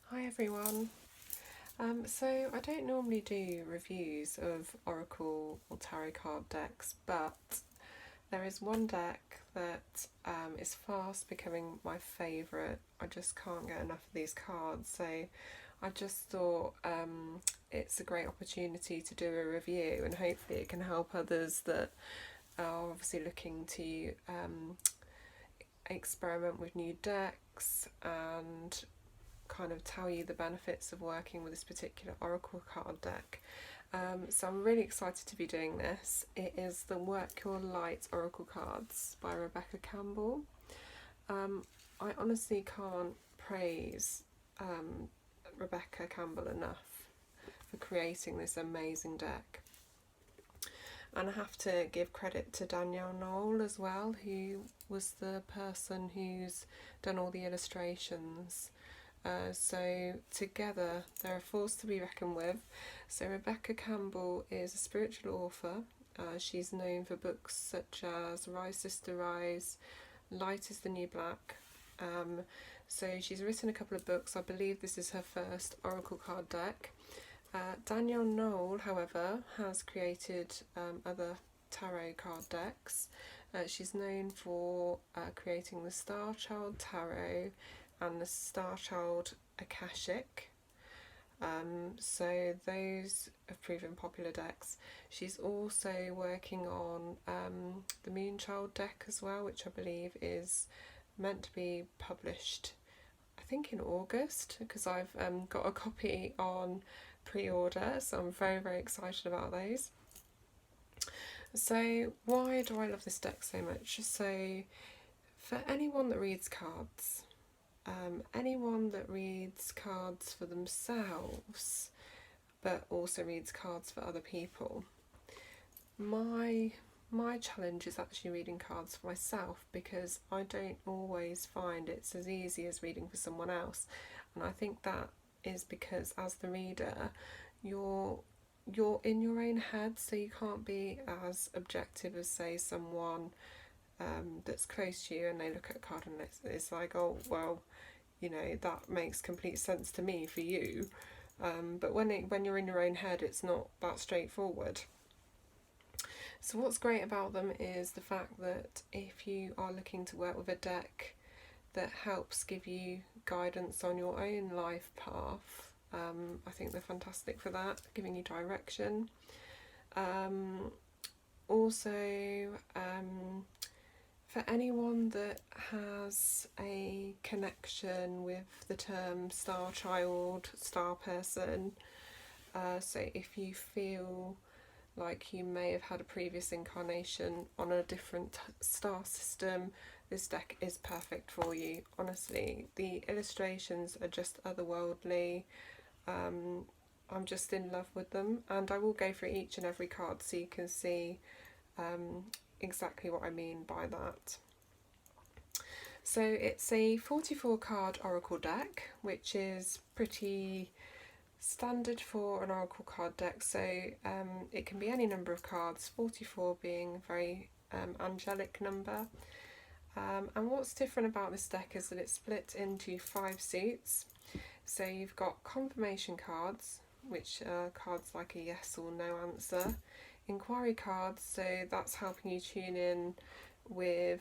Hi everyone. So I don't normally do reviews of Oracle or Tarot card decks, but there is one deck that is fast becoming my favourite. I just can't get enough of these cards, so I just thought it's a great opportunity to do a review, and hopefully it can help others that are obviously looking to experiment with new decks and kind of tell you the benefits of working with this particular Oracle card deck. So I'm really excited to be doing this. It is the Work Your Light Oracle Cards by Rebecca Campbell. I honestly can't praise Rebecca Campbell enough for creating this amazing deck. And I have to give credit to Danielle Knoll as well, who was the person who's done all the illustrations. So together they're a force to be reckoned with. So Rebecca Campbell is a spiritual author. She's known for books such as Rise Sister Rise, Light is the New Black. So she's written a couple of books. I believe this is her first Oracle card deck. Danielle Knoll, however, has created other tarot card decks. She's known for creating the Star Child Tarot and the Star Child Akashic. So those have proven popular decks. She's also working on the Moonchild deck as well, which I believe is meant to be published, I think in August, because I've got a copy on pre-order, so I'm very, very excited about those. So why do I love this deck so much? So for anyone that reads cards, anyone that reads cards for themselves but also reads cards for other people, my challenge is actually reading cards for myself, because I don't always find it's as easy as reading for someone else. And I think that is because as the reader you're in your own head, so you can't be as objective as, say, someone that's close to you and they look at a card and it's like, oh well, you know, that makes complete sense to me for you, but when you're in your own head, it's not that straightforward. So what's great about them is the fact that if you are looking to work with a deck that helps give you guidance on your own life path, I think they're fantastic for that, giving you direction. Also, for anyone that has a connection with the term star child, star person, so if you feel like you may have had a previous incarnation on a different star system, this deck is perfect for you. Honestly, the illustrations are just otherworldly. I'm just in love with them, and I will go through each and every card so you can see exactly what I mean by that. So it's a 44 card oracle deck, which is pretty standard for an oracle card deck. So it can be any number of cards, 44 being a very angelic number. And what's different about this deck is that it's split into 5 suits. So you've got confirmation cards, which are cards like a yes or no answer. Inquiry cards, so that's helping you tune in with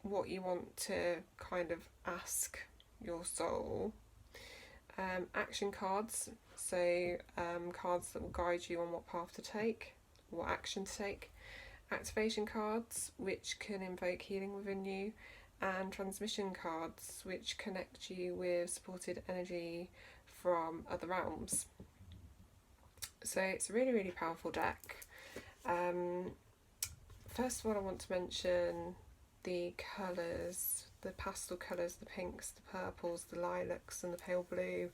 what you want to kind of ask your soul. Action cards, so cards that will guide you on what path to take, what action to take. Activation cards, which can invoke healing within you, and transmission cards, which connect you with supported energy from other realms. So it's a really, really powerful deck. First of all, I want to mention the colours, the pastel colours, the pinks, the purples, the lilacs and the pale blue.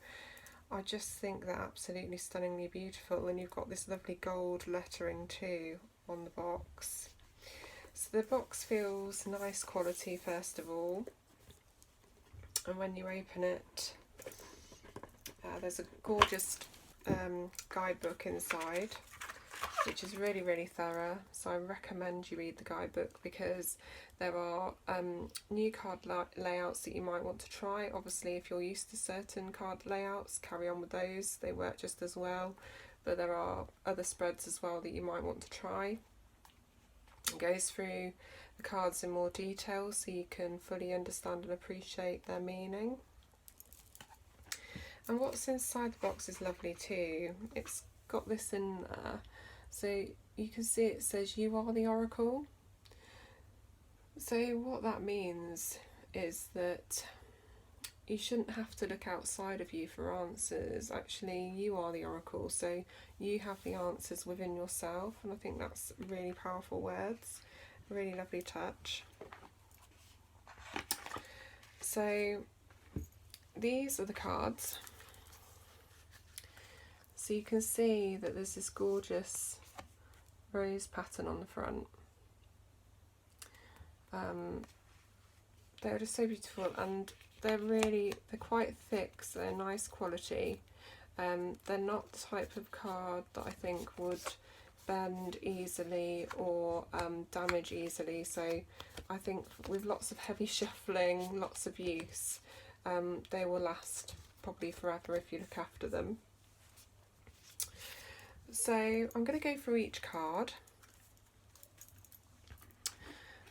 I just think they're absolutely stunningly beautiful, and you've got this lovely gold lettering too on the box. So the box feels nice quality first of all, and when you open it, there's a gorgeous guidebook inside, which is really, really thorough. So I recommend you read the guidebook, because there are new card layouts that you might want to try. Obviously, if you're used to certain card layouts, carry on with those, they work just as well. But there are other spreads as well that you might want to try. It goes through the cards in more detail so you can fully understand and appreciate their meaning. And what's inside the box is lovely too. It's got this in there, so you can see it says you are the oracle. So what that means is that you shouldn't have to look outside of you for answers. Actually, you are the oracle, so you have the answers within yourself, and I think that's really powerful words, a really lovely touch. So these are the cards. So you can see that there's this gorgeous rose pattern on the front. They're just so beautiful, and they're quite thick, so they're nice quality. They're not the type of card that I think would bend easily or damage easily, so I think with lots of heavy shuffling, lots of use, they will last probably forever if you look after them. So I'm going to go through each card.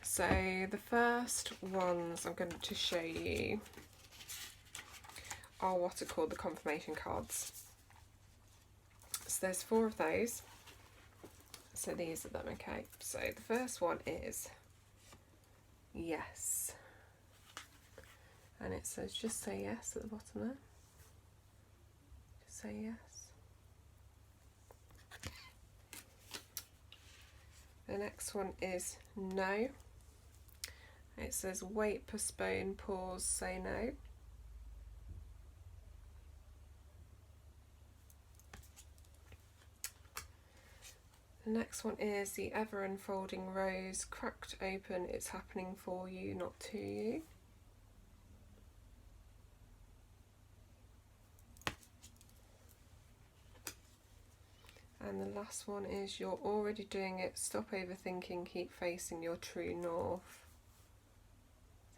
So the first ones I'm going to show you are what are called the confirmation cards. So there's 4 of those. So these are them, okay. So the first one is yes. And it says just say yes at the bottom there. Just say yes. The next one is no. It says wait, postpone, pause, say no. The next one is the ever unfolding rose, cracked open, it's happening for you, not to you. And the last one is you're already doing it, stop overthinking, keep facing your true north.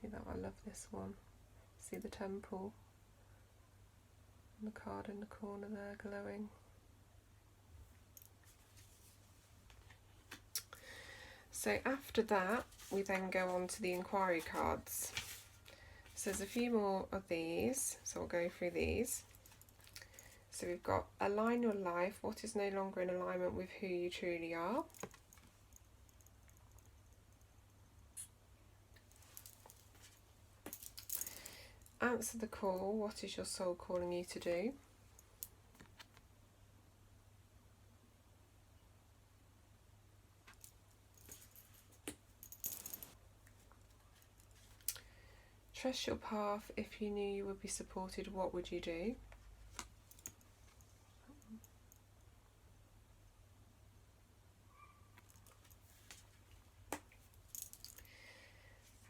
See that? I love this one. See the temple and the card in the corner there glowing. So after that, we then go on to the inquiry cards. So there's a few more of these, so we'll go through these. So we've got align your life, what is no longer in alignment with who you truly are. Answer the call, what is your soul calling you to do? Trust your path, if you knew you would be supported, what would you do?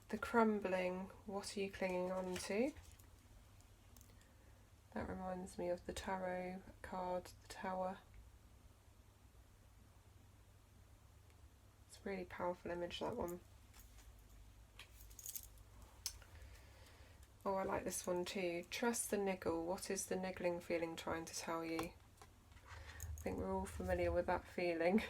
The crumbling, what are you clinging on to? That reminds me of the tarot card, the Tower. It's a really powerful image, that one. Oh, I like this one too. Trust the niggle, what is the niggling feeling trying to tell you? I think we're all familiar with that feeling.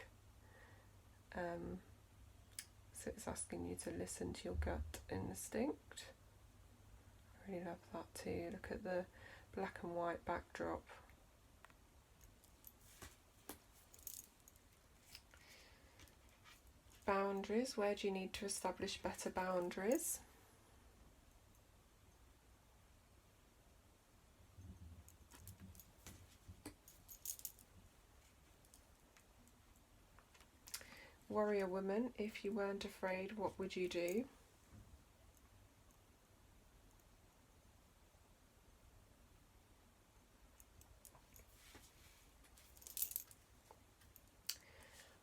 So it's asking you to listen to your gut instinct. I really love that too. Look at the black and white backdrop. Boundaries, where do you need to establish better boundaries? Warrior woman, if you weren't afraid, what would you do?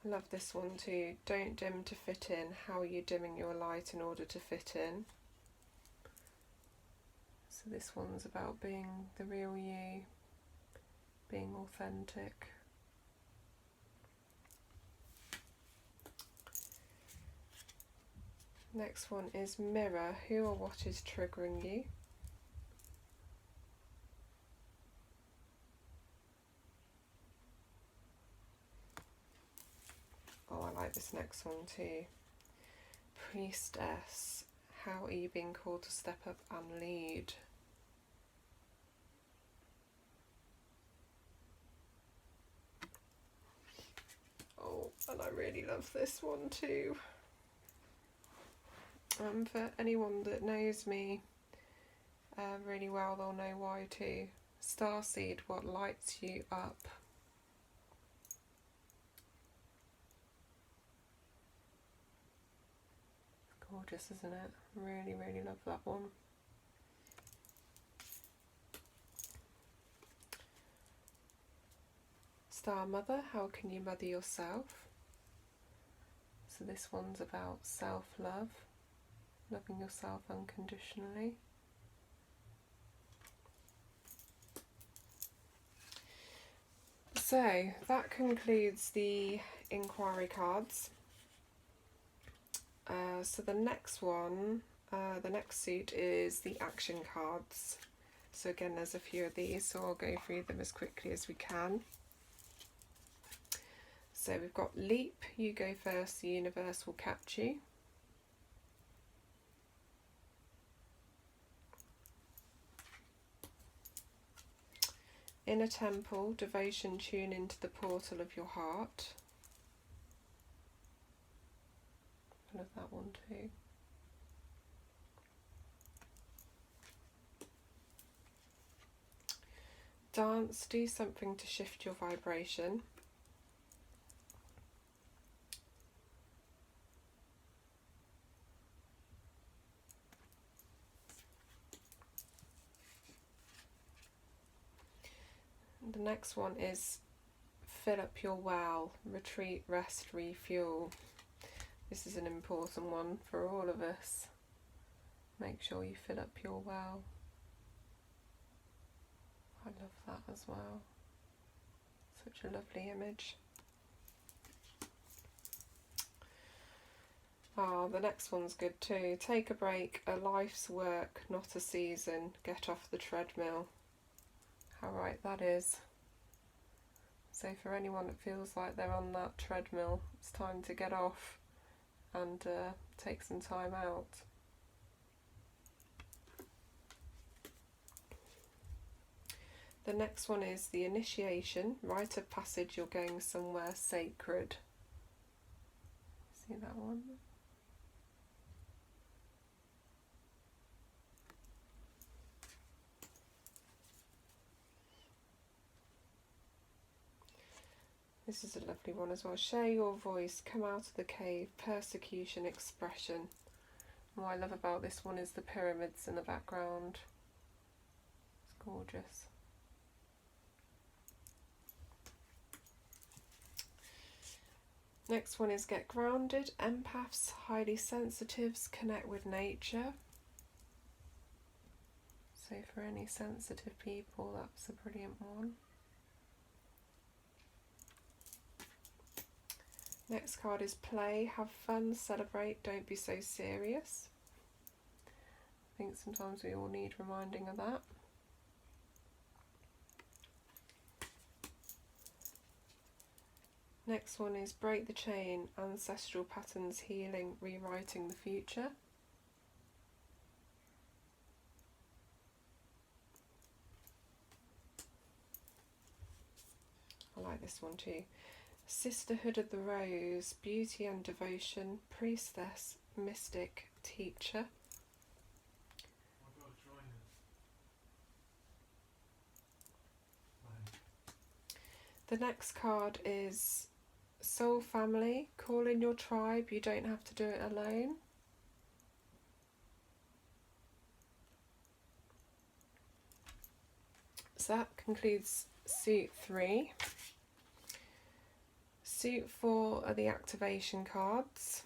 I love this one too. Don't dim to fit in. How are you dimming your light in order to fit in? So this one's about being the real you, being authentic. Next one is mirror. Who or what is triggering you? Oh, I like this next one too. Priestess. How are you being called to step up and lead? Oh, and I really love this one too. For anyone that knows me really well, they'll know why too. Starseed, what lights you up? Gorgeous, isn't it? Really, really love that one. Star Mother, how can you mother yourself? So this one's about self-love, loving yourself unconditionally. So that concludes the inquiry cards. So the next one, the next suit is the action cards. So again, there's a few of these, so I'll go through them as quickly as we can. So we've got Leap, you go first, the universe will catch you. Inner Temple, devotion, tune into the portal of your heart. I love that one too. Dance, do something to shift your vibration. The next one is fill up your well, retreat, rest, refuel. This is an important one for all of us. Make sure you fill up your well. I love that as well. Such a lovely image. Ah, the next one's good too. Take a break, a life's work, not a season. Get off the treadmill. How right that is. So for anyone that feels like they're on that treadmill, it's time to get off and take some time out. The next one is the initiation, rite of passage, you're going somewhere sacred. See that one? This is a lovely one as well. Share your voice, come out of the cave, persecution, expression. What I love about this one is the pyramids in the background. It's gorgeous. Next one is get grounded. Empaths, highly sensitives, connect with nature. So for any sensitive people, that's a brilliant one. Next card is play, have fun, celebrate, don't be so serious. I think sometimes we all need reminding of that. Next one is break the chain, ancestral patterns, healing, rewriting the future. I like this one too. Sisterhood of the Rose, beauty and devotion, priestess, mystic, teacher. The next card is soul family, call in your tribe, you don't have to do it alone. So that concludes suit 3. Suit 4 are the activation cards.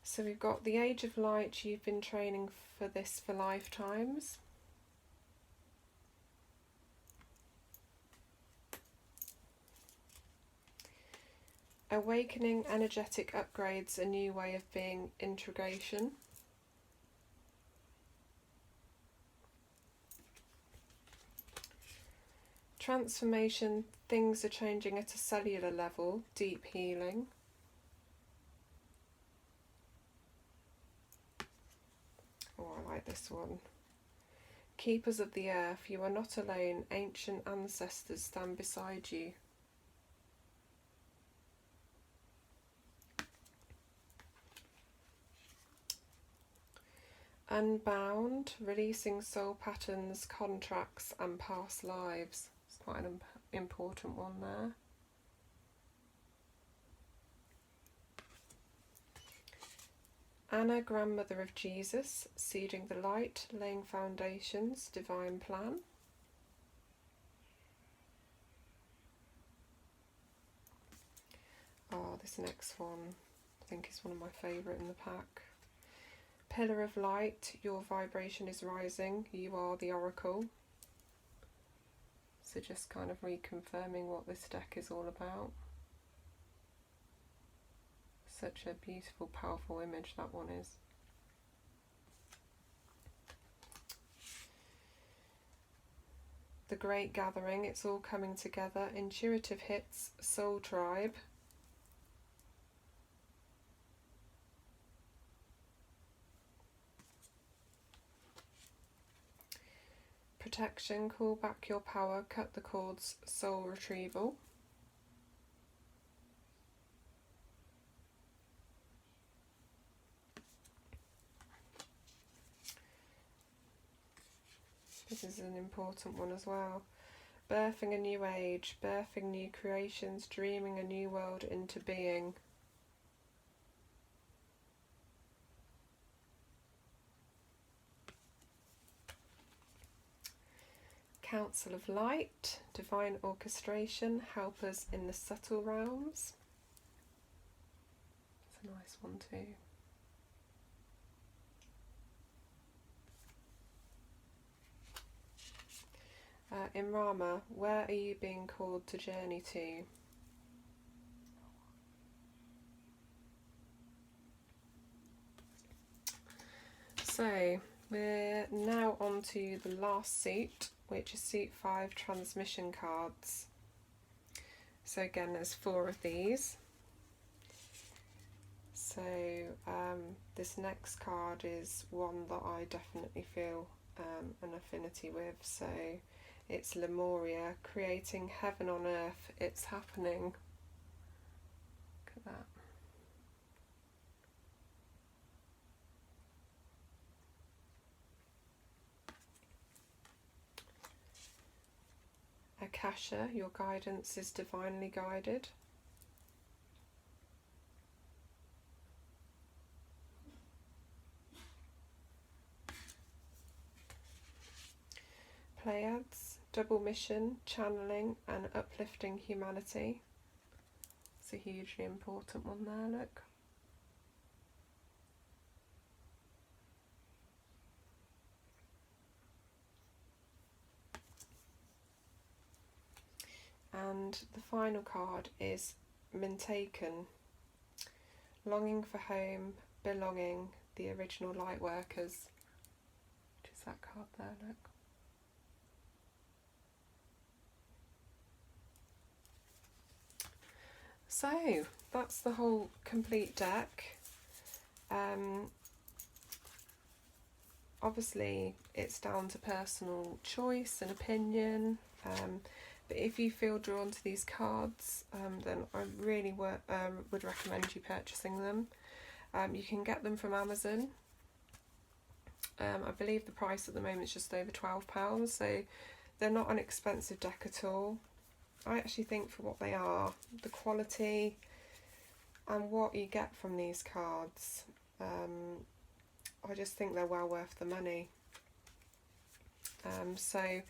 So we've got the Age of Light, you've been training for this for lifetimes. Awakening energetic upgrades, a new way of being, integration. Transformation, things are changing at a cellular level, deep healing. Oh, I like this one. Keepers of the earth, you are not alone, ancient ancestors stand beside you. Unbound, releasing soul patterns, contracts and past lives. It's quite an important one there. Anna, grandmother of Jesus, seeding the light, laying foundations, divine plan. Oh, this next one I think is one of my favourite in the pack. Pillar of light, your vibration is rising, you are the oracle. So just kind of reconfirming what this deck is all about. Such a beautiful, powerful image that one is. The Great Gathering, it's all coming together. Intuitive hits, Soul Tribe. Protection, call back your power, cut the cords, soul retrieval. This is an important one as well. Birthing a new age, birthing new creations, dreaming a new world into being. Council of Light, divine orchestration, help us in the subtle realms. It's a nice one too. In Rama, where are you being called to journey to? So we're now on to the last suit, which is suit 5, transmission cards. So again, there's 4 of these. So this next card is one that I definitely feel an affinity with. So it's Lemuria, creating heaven on earth, it's happening. Look at that. Akasha, your guidance is divinely guided. Pleiades, double mission, channeling and uplifting humanity. It's a hugely important one there, look. And the final card is Mintaken, longing for home, belonging, the original light workers. Which is that card there, look. So that's the whole complete deck. Obviously it's down to personal choice and opinion, but if you feel drawn to these cards, then I really would recommend you purchasing them. You can get them from Amazon. I believe the price at the moment is just over £12, so they're not an expensive deck at all. I actually think for what they are, the quality and what you get from these cards, I just think they're well worth the money. So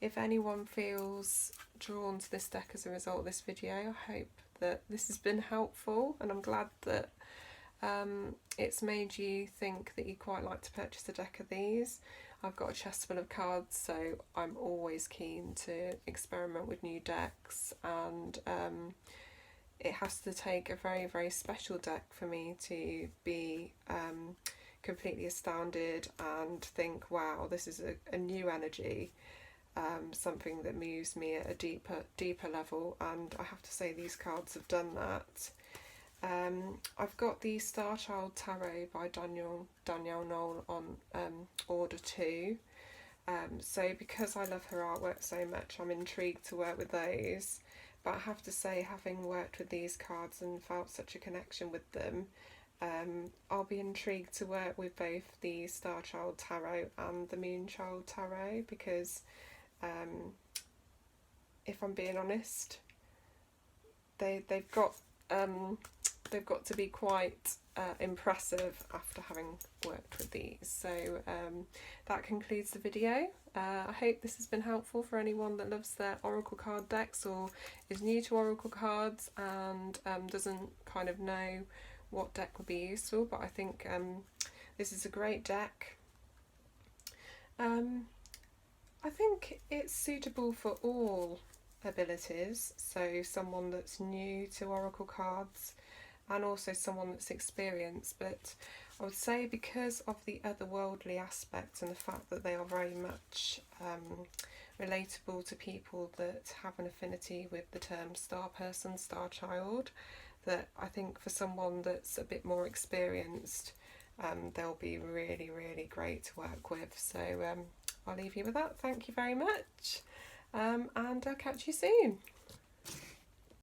if anyone feels drawn to this deck as a result of this video, I hope that this has been helpful, and I'm glad that it's made you think that you'd quite like to purchase a deck of these. I've got a chest full of cards, so I'm always keen to experiment with new decks and it has to take a very, very special deck for me to be completely astounded and think, wow, this is a new energy, something that moves me at a deeper level. And I have to say these cards have done that. I've got the Star Child Tarot by Danielle Knoll on order 2. So because I love her artwork so much, I'm intrigued to work with those. But I have to say, having worked with these cards and felt such a connection with them, I'll be intrigued to work with both the Star Child Tarot and the Moon Child Tarot, because if I'm being honest, they've got to be quite impressive after having worked with these. So that concludes the video. I hope this has been helpful for anyone that loves their oracle card decks or is new to oracle cards and doesn't kind of know what deck would be useful, but I think this is a great deck. I think it's suitable for all abilities, so someone that's new to oracle cards and also someone that's experienced, but I would say because of the otherworldly aspect and the fact that they are very much relatable to people that have an affinity with the term star person, star child, that I think for someone that's a bit more experienced, they'll be really, really great to work with. So I'll leave you with that. Thank you very much, and I'll catch you soon.